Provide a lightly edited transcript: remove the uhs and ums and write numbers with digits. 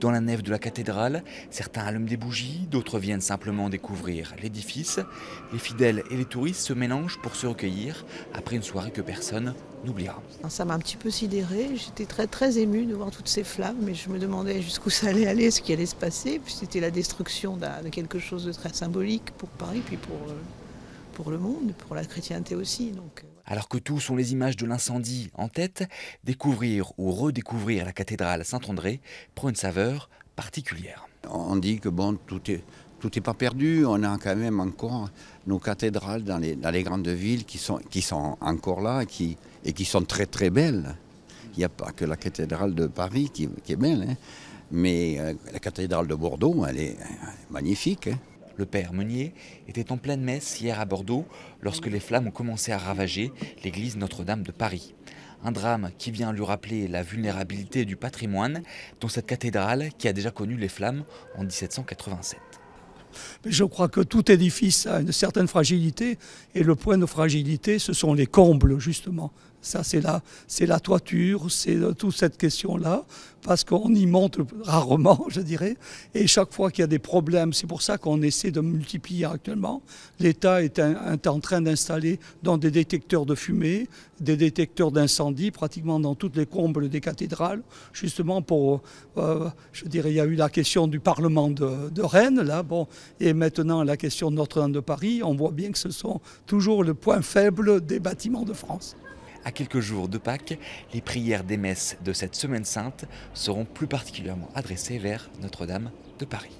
Dans la nef de la cathédrale, certains allument des bougies, d'autres viennent simplement découvrir l'édifice. Les fidèles et les touristes se mélangent pour se recueillir après une soirée que personne n'oubliera. Ça m'a un petit peu sidérée, j'étais très émue de voir toutes ces flammes, mais je me demandais jusqu'où ça allait aller, ce qui allait se passer. Puis c'était la destruction de quelque chose de très symbolique pour Paris, puis pour le monde, pour la chrétienté aussi. Alors que tous ont les images de l'incendie en tête, découvrir ou redécouvrir la cathédrale Saint-André prend une saveur particulière. On dit que bon, tout est pas perdu. On a quand même encore nos cathédrales dans les grandes villes qui sont encore là et qui sont très belles. Il n'y a pas que la cathédrale de Paris qui est belle, hein. Mais la cathédrale de Bordeaux, elle est magnifique, hein. Le père Meunier était en pleine messe hier à Bordeaux lorsque les flammes ont commencé à ravager l'église Notre-Dame de Paris. Un drame qui vient lui rappeler la vulnérabilité du patrimoine, dont cette cathédrale qui a déjà connu les flammes en 1787. Je crois que tout édifice a une certaine fragilité et le point de fragilité, ce sont les combles justement. Ça, c'est la toiture, c'est toute cette question-là, parce qu'on y monte rarement, je dirais, et chaque fois qu'il y a des problèmes, c'est pour ça qu'on essaie de multiplier actuellement. L'État est en train d'installer dans des détecteurs de fumée, des détecteurs d'incendie, pratiquement dans toutes les combles des cathédrales, justement pour, je dirais, il y a eu la question du Parlement de Rennes, là, bon, et maintenant la question de Notre-Dame de Paris. On voit bien que ce sont toujours le point faible des bâtiments de France. À quelques jours de Pâques, les prières des messes de cette Semaine Sainte seront plus particulièrement adressées vers Notre-Dame de Paris.